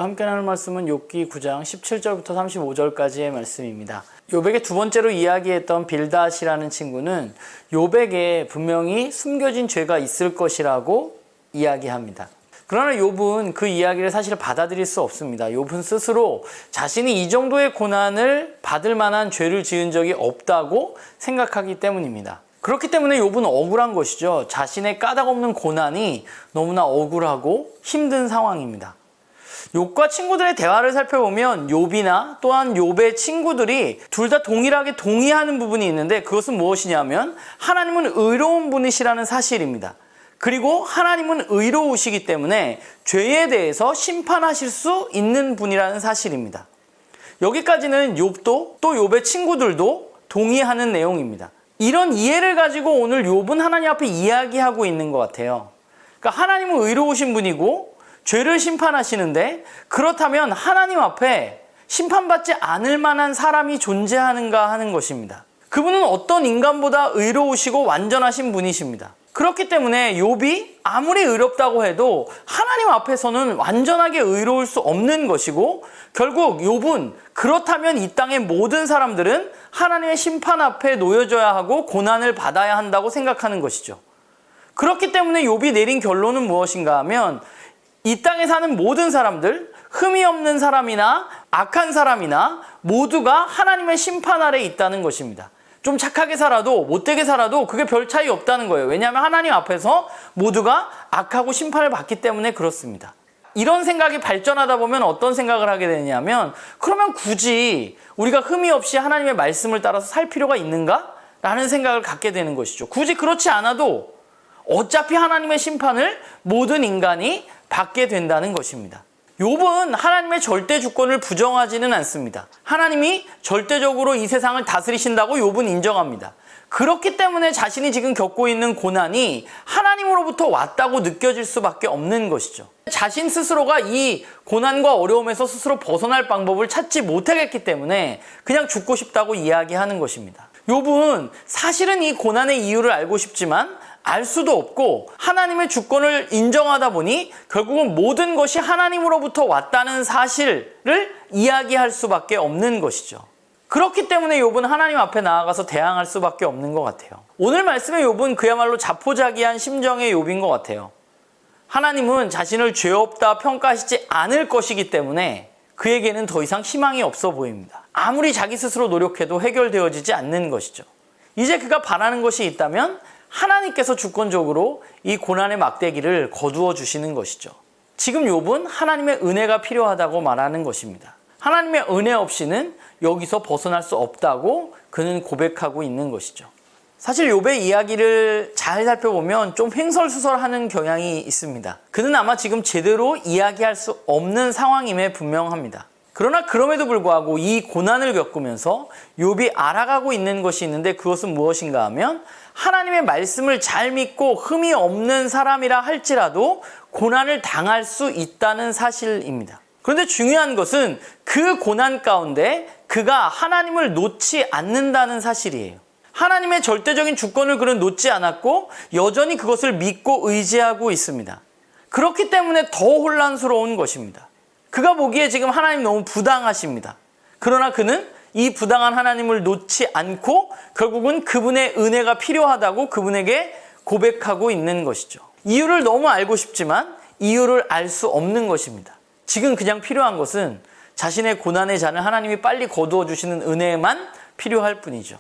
함께 나눌 말씀은 욥기 9장 17절부터 35절까지의 말씀입니다. 욥에게 두 번째로 이야기했던 빌닷이라는 친구는 욥에게 분명히 숨겨진 죄가 있을 것이라고 이야기합니다. 그러나 욥은 그 이야기를 사실 받아들일 수 없습니다. 욥은 스스로 자신이 이 정도의 고난을 받을 만한 죄를 지은 적이 없다고 생각하기 때문입니다. 그렇기 때문에 욥은 억울한 것이죠. 자신의 까닭없는 고난이 너무나 억울하고 힘든 상황입니다. 욥과 친구들의 대화를 살펴보면 욥이나 또한 욥의 친구들이 둘 다 동일하게 동의하는 부분이 있는데, 그것은 무엇이냐면 하나님은 의로운 분이시라는 사실입니다. 그리고 하나님은 의로우시기 때문에 죄에 대해서 심판하실 수 있는 분이라는 사실입니다. 여기까지는 욥도 또 욥의 친구들도 동의하는 내용입니다. 이런 이해를 가지고 오늘 욥은 하나님 앞에 이야기하고 있는 것 같아요. 그러니까 하나님은 의로우신 분이고 죄를 심판하시는데, 그렇다면 하나님 앞에 심판받지 않을 만한 사람이 존재하는가 하는 것입니다. 그분은 어떤 인간보다 의로우시고 완전하신 분이십니다. 그렇기 때문에 욥이 아무리 의롭다고 해도 하나님 앞에서는 완전하게 의로울 수 없는 것이고, 결국 욥은 그렇다면 이 땅의 모든 사람들은 하나님의 심판 앞에 놓여져야 하고 고난을 받아야 한다고 생각하는 것이죠. 그렇기 때문에 욥이 내린 결론은 무엇인가 하면, 이 땅에 사는 모든 사람들, 흠이 없는 사람이나 악한 사람이나 모두가 하나님의 심판 아래에 있다는 것입니다. 좀 착하게 살아도 못되게 살아도 그게 별 차이 없다는 거예요. 왜냐하면 하나님 앞에서 모두가 악하고 심판을 받기 때문에 그렇습니다. 이런 생각이 발전하다 보면 어떤 생각을 하게 되냐면, 그러면 굳이 우리가 흠이 없이 하나님의 말씀을 따라서 살 필요가 있는가? 라는 생각을 갖게 되는 것이죠. 굳이 그렇지 않아도 어차피 하나님의 심판을 모든 인간이 받게 된다는 것입니다. 욥은 하나님의 절대 주권을 부정하지는 않습니다. 하나님이 절대적으로 이 세상을 다스리신다고 욥은 인정합니다. 그렇기 때문에 자신이 지금 겪고 있는 고난이 하나님으로부터 왔다고 느껴질 수밖에 없는 것이죠. 자신 스스로가 이 고난과 어려움에서 스스로 벗어날 방법을 찾지 못하겠기 때문에 그냥 죽고 싶다고 이야기하는 것입니다. 욥은 사실은 이 고난의 이유를 알고 싶지만 알 수도 없고, 하나님의 주권을 인정하다 보니 결국은 모든 것이 하나님으로부터 왔다는 사실을 이야기할 수밖에 없는 것이죠. 그렇기 때문에 욥은 하나님 앞에 나아가서 대항할 수밖에 없는 것 같아요. 오늘 말씀의 욥은 그야말로 자포자기한 심정의 욥인 것 같아요. 하나님은 자신을 죄 없다 평가하시지 않을 것이기 때문에 그에게는 더 이상 희망이 없어 보입니다. 아무리 자기 스스로 노력해도 해결되어지지 않는 것이죠. 이제 그가 바라는 것이 있다면 하나님께서 주권적으로 이 고난의 막대기를 거두어 주시는 것이죠. 지금 욥은 하나님의 은혜가 필요하다고 말하는 것입니다. 하나님의 은혜 없이는 여기서 벗어날 수 없다고 그는 고백하고 있는 것이죠. 사실 욥의 이야기를 잘 살펴보면 좀 횡설수설하는 경향이 있습니다. 그는 아마 지금 제대로 이야기할 수 없는 상황임에 분명합니다. 그러나 그럼에도 불구하고 이 고난을 겪으면서 욥이 알아가고 있는 것이 있는데, 그것은 무엇인가 하면 하나님의 말씀을 잘 믿고 흠이 없는 사람이라 할지라도 고난을 당할 수 있다는 사실입니다. 그런데 중요한 것은 그 고난 가운데 그가 하나님을 놓지 않는다는 사실이에요. 하나님의 절대적인 주권을 그는 놓지 않았고 여전히 그것을 믿고 의지하고 있습니다. 그렇기 때문에 더 혼란스러운 것입니다. 그가 보기에 지금 하나님 너무 부당하십니다. 그러나 그는 이 부당한 하나님을 놓지 않고 결국은 그분의 은혜가 필요하다고 그분에게 고백하고 있는 것이죠. 이유를 너무 알고 싶지만 이유를 알 수 없는 것입니다. 지금 그냥 필요한 것은 자신의 고난의 잔을 하나님이 빨리 거두어 주시는 은혜만 필요할 뿐이죠.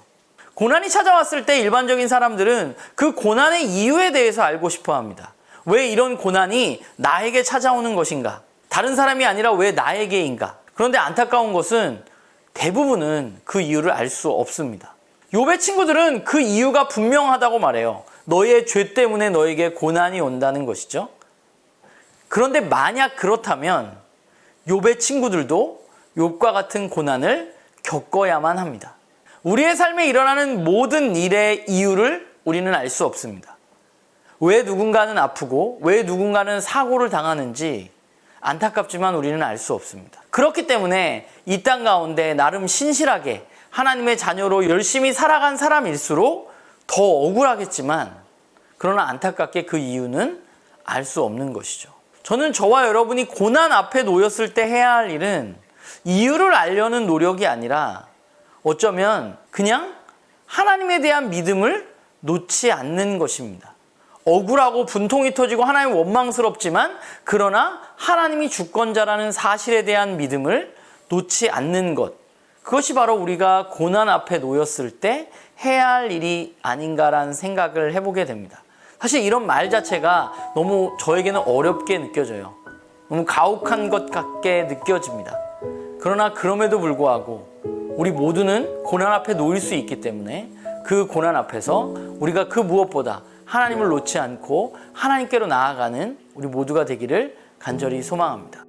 고난이 찾아왔을 때 일반적인 사람들은 그 고난의 이유에 대해서 알고 싶어 합니다. 왜 이런 고난이 나에게 찾아오는 것인가? 다른 사람이 아니라 왜 나에게인가? 그런데 안타까운 것은 대부분은 그 이유를 알 수 없습니다. 욥의 친구들은 그 이유가 분명하다고 말해요. 너의 죄 때문에 너에게 고난이 온다는 것이죠. 그런데 만약 그렇다면 욥의 친구들도 욥과 같은 고난을 겪어야만 합니다. 우리의 삶에 일어나는 모든 일의 이유를 우리는 알 수 없습니다. 왜 누군가는 아프고 왜 누군가는 사고를 당하는지 안타깝지만 우리는 알 수 없습니다. 그렇기 때문에 이 땅 가운데 나름 신실하게 하나님의 자녀로 열심히 살아간 사람일수록 더 억울하겠지만, 그러나 안타깝게 그 이유는 알 수 없는 것이죠. 저는 저와 여러분이 고난 앞에 놓였을 때 해야 할 일은 이유를 알려는 노력이 아니라 어쩌면 그냥 하나님에 대한 믿음을 놓지 않는 것입니다. 억울하고 분통이 터지고 하나님 원망스럽지만 그러나 하나님이 주권자라는 사실에 대한 믿음을 놓지 않는 것. 그것이 바로 우리가 고난 앞에 놓였을 때 해야 할 일이 아닌가라는 생각을 해보게 됩니다. 사실 이런 말 자체가 너무 저에게는 어렵게 느껴져요. 너무 가혹한 것 같게 느껴집니다. 그러나 그럼에도 불구하고 우리 모두는 고난 앞에 놓일 수 있기 때문에 그 고난 앞에서 우리가 그 무엇보다 하나님을 놓지 않고 하나님께로 나아가는 우리 모두가 되기를 간절히 소망합니다.